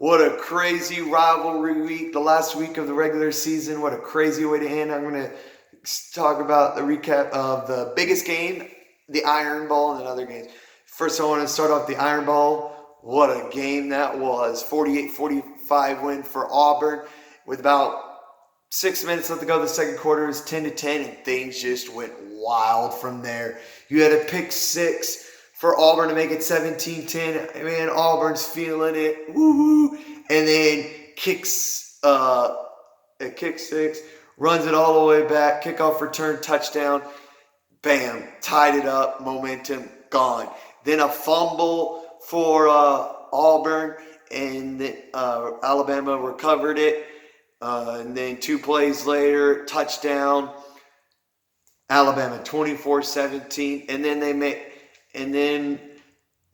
What a crazy rivalry week, the last week of the regular season. What a crazy way to end. I'm going to talk about the recap of the biggest game, the Iron Bowl, and then other games. First, I want to start off the Iron Bowl. What a game that was. 48-45 win for Auburn with about 6 minutes left to go. The second quarter was 10-10, and things just went wild from there. You had a pick six for Auburn to make it 17-10. Man, Auburn's feeling it. Woo-hoo. And then kicks at kick six, runs it all the way back, kickoff return, touchdown. Bam, tied it up, momentum gone. Then a fumble for Auburn, and Alabama recovered it. And then 2 plays later, touchdown. Alabama 24-17, and then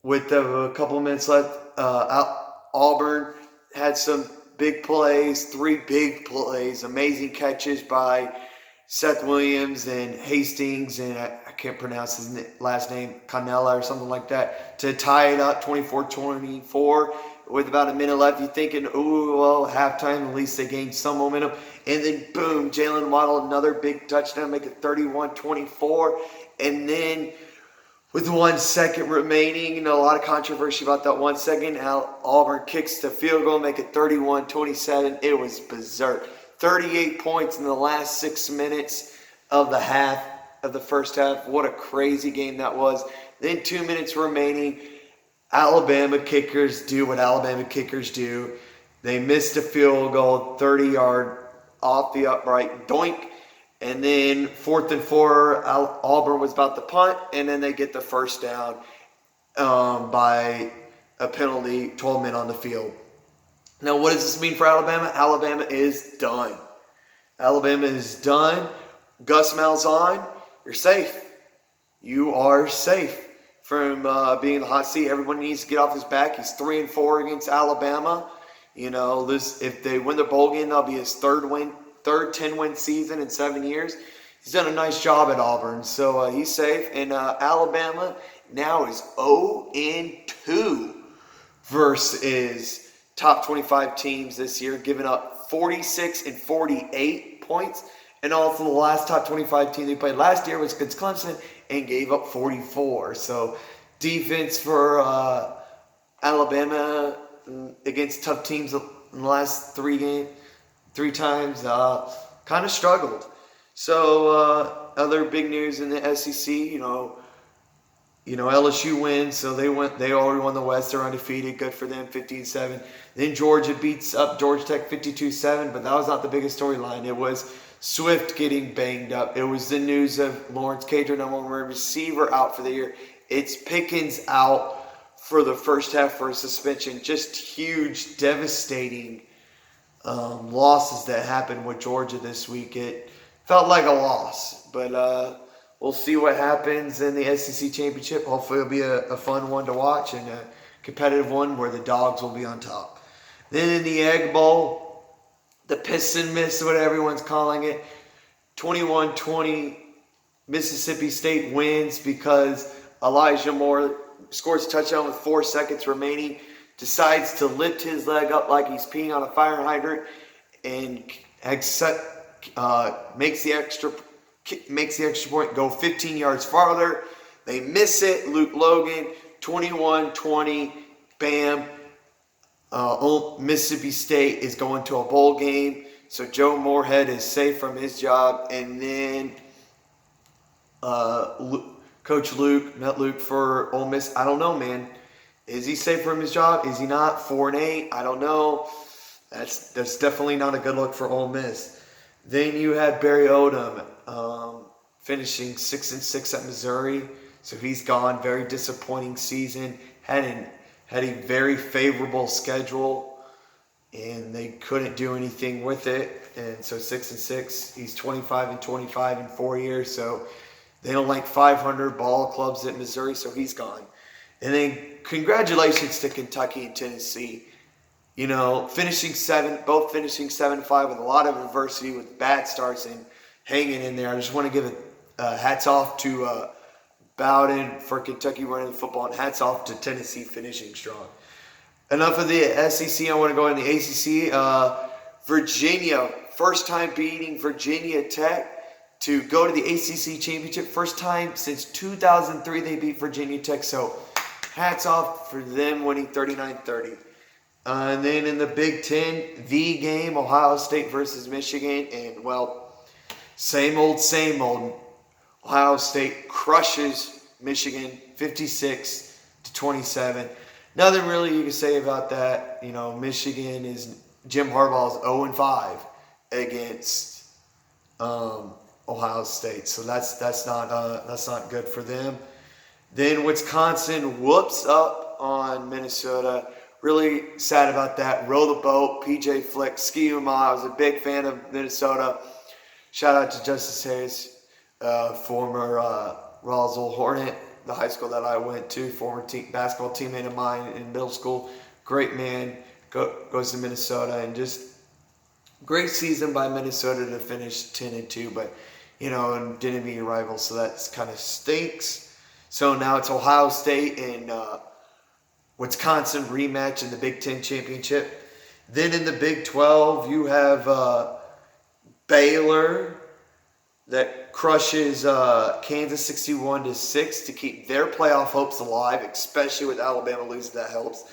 with a couple of minutes left, Auburn had some big plays, 3 big plays, amazing catches by Seth Williams and Hastings, and I can't pronounce his last name, Canella or something like that, to tie it up 24-24 with about a minute left. You're thinking, ooh, well, halftime, at least they gained some momentum. And then, boom, Jalen Waddle, another big touchdown, make it 31-24. And then with 1 second remaining, a lot of controversy about that 1 second. Auburn kicks the field goal, make it 31-27. It was berserk. 38 points in the last 6 minutes of the first half. What a crazy game that was. Then 2 minutes remaining. Alabama kickers do what Alabama kickers do. They missed a field goal, 30-yard off the upright, doink. And then 4th and 4, Auburn was about to punt, and then they get the first down by a penalty, 12 men on the field. Now, what does this mean for Alabama? Alabama is done. Alabama is done. Gus Malzahn, you're safe. You are safe from being in the hot seat. Everyone needs to get off his back. He's 3-4 against Alabama. If they win the bowl game, that'll be his third 10-win season in 7 years. He's done a nice job at Auburn, so he's safe. And Alabama now is 0-2 versus top 25 teams this year, giving up 46 and 48 points. And also the last top 25 team they played last year was against Clemson and gave up 44. So defense for Alabama against tough teams in the last 3 times kind of struggled. So other big news in the SEC, LSU wins, so they already won the West. They're undefeated. Good for them, 15-7. Then Georgia beats up Georgia Tech 52-7, but that was not the biggest storyline. It was Swift getting banged up. It was the news of Lawrence Cager, number 1 receiver, out for the year. It's Pickens out for the first half for a suspension. Just huge, devastating losses that happened with Georgia this week. It felt like a loss, but we'll see what happens in the SEC Championship. Hopefully it'll be a fun one to watch and a competitive one where the dogs will be on top. Then in the Egg Bowl, the piss and miss, what everyone's calling it, 21-20, Mississippi State wins because Elijah Moore scores a touchdown with 4 seconds remaining, decides to lift his leg up like he's peeing on a fire hydrant, and makes the extra point go 15 yards farther. They miss it. Luke Logan, 21-20, bam. Mississippi State is going to a bowl game, so Joe Moorhead is safe from his job. And then Coach Luke, not Luke, for Ole Miss. I don't know, man. Is he safe from his job? Is he not? 4-8? I don't know. That's definitely not a good look for Ole Miss. Then you had Barry Odom finishing 6-6 at Missouri, so he's gone. Very disappointing season. Had a very favorable schedule, and they couldn't do anything with it. And so 6-6. He's 25-25 in 4 years. So they don't like 500 ball clubs at Missouri, so he's gone. And then congratulations to Kentucky and Tennessee. Both finishing 7-5 with a lot of adversity, with bad starts and hanging in there. I just want to give hats off to Bowden for Kentucky running the football, and hats off to Tennessee finishing strong. Enough of the SEC. I want to go in the ACC. Virginia, first time beating Virginia Tech to go to the ACC championship. First time since 2003 they beat Virginia Tech. So hats off for them winning 39-30. And then in the Big Ten, the game, Ohio State versus Michigan. And, well, same old, same old. Ohio State crushes Michigan 56-27. Nothing really you can say about that. You know, Michigan is Jim Harbaugh's 0-5 against Ohio State, so that's not good for them. Then Wisconsin whoops up on Minnesota. Really sad about that. Row the boat. PJ Flick, Ski-U-Ma. I was a big fan of Minnesota. Shout out to Justice Hayes, former Roswell Hornet, the high school that I went to, former basketball teammate of mine in middle school. Great man, goes to Minnesota, and just great season by Minnesota to finish 10-2, but and didn't beat your rival, so that kind of stinks. So now it's Ohio State and Wisconsin rematch in the Big Ten championship. Then in the Big 12, you have Baylor that crushes Kansas 61-6 to keep their playoff hopes alive, especially with Alabama losing. That helps.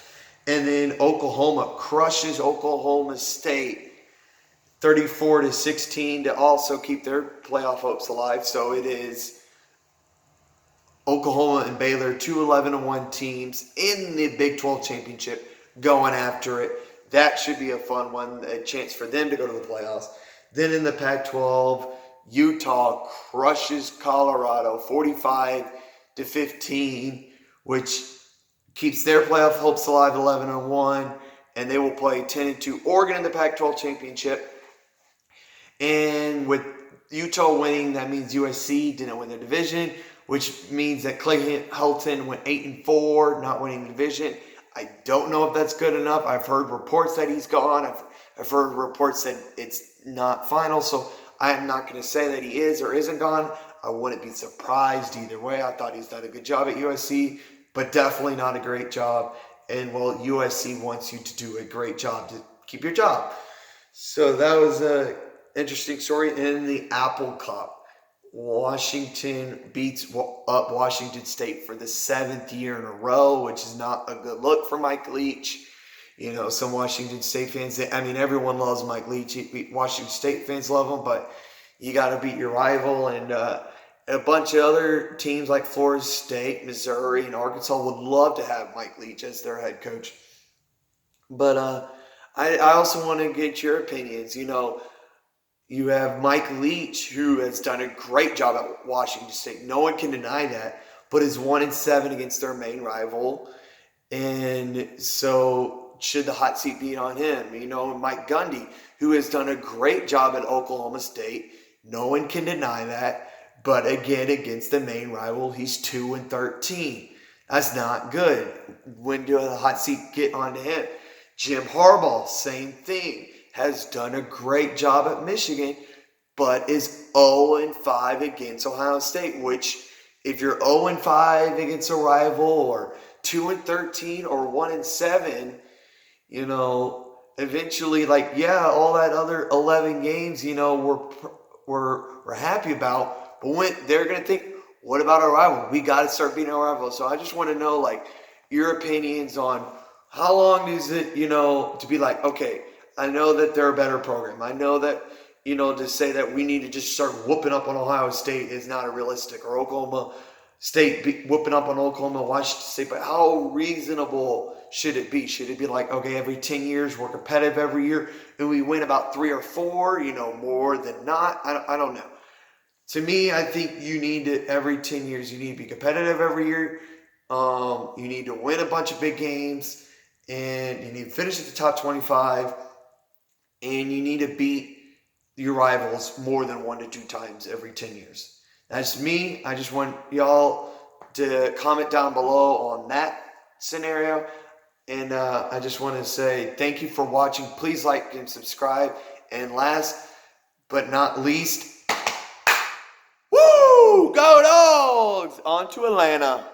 And then Oklahoma crushes Oklahoma State 34-16 to also keep their playoff hopes alive. So it is Oklahoma and Baylor, two 11-1 teams in the Big 12 championship going after it. That should be a fun one, a chance for them to go to the playoffs. Then in the Pac-12, Utah crushes Colorado 45-15, which keeps their playoff hopes alive 11-1, and they will play 10-2 Oregon in the Pac-12 championship. And with Utah winning, that means USC didn't win the division, which means that Clay Helton went 8-4, not winning the division. I don't know if that's good enough. I've heard reports that he's gone. I've heard reports that it's not final, so I am not going to say that he is or isn't gone. I wouldn't be surprised either way. I thought he's done a good job at USC, but definitely not a great job. And, well, USC wants you to do a great job to keep your job. So that was an interesting story. In the Apple Cup, Washington beats up Washington State for the 7th year in a row, which is not a good look for Mike Leach. Some Washington State fans, everyone loves Mike Leach. Washington State fans love him, but you got to beat your rival. And a bunch of other teams like Florida State, Missouri, and Arkansas would love to have Mike Leach as their head coach. But I also want to get your opinions. You have Mike Leach, who has done a great job at Washington State. No one can deny that, but is 1-7 against their main rival. And so should the hot seat be on him? Mike Gundy, who has done a great job at Oklahoma State. No one can deny that. But again, against the main rival, he's 2-13. That's not good. When do the hot seat get onto him? Jim Harbaugh, same thing. Has done a great job at Michigan, but is 0-5 against Ohio State, which if you're 0-5 against a rival or 2-13 or 1-7, eventually, all that other 11 games, we're happy about, but when they're going to think, what about our rival? We got to start beating our rival. So I just want to know, your opinions on how long is it, to be okay, I know that they're a better program. I know that, to say that we need to just start whooping up on Ohio State is not a realistic, or Oklahoma State whooping up on Oklahoma, Washington State. But how reasonable should it be? Should it be okay, every 10 years, we're competitive every year, and we win about 3 or 4, more than not? I don't know. To me, I think you need to, every 10 years, you need to be competitive every year. You need to win a bunch of big games, and you need to finish at the top 25. And you need to beat your rivals more than 1 to 2 times every 10 years. That's me. I just want y'all to comment down below on that scenario. And I just want to say thank you for watching. Please like and subscribe. And last but not least, woo! Go Dogs! On to Atlanta.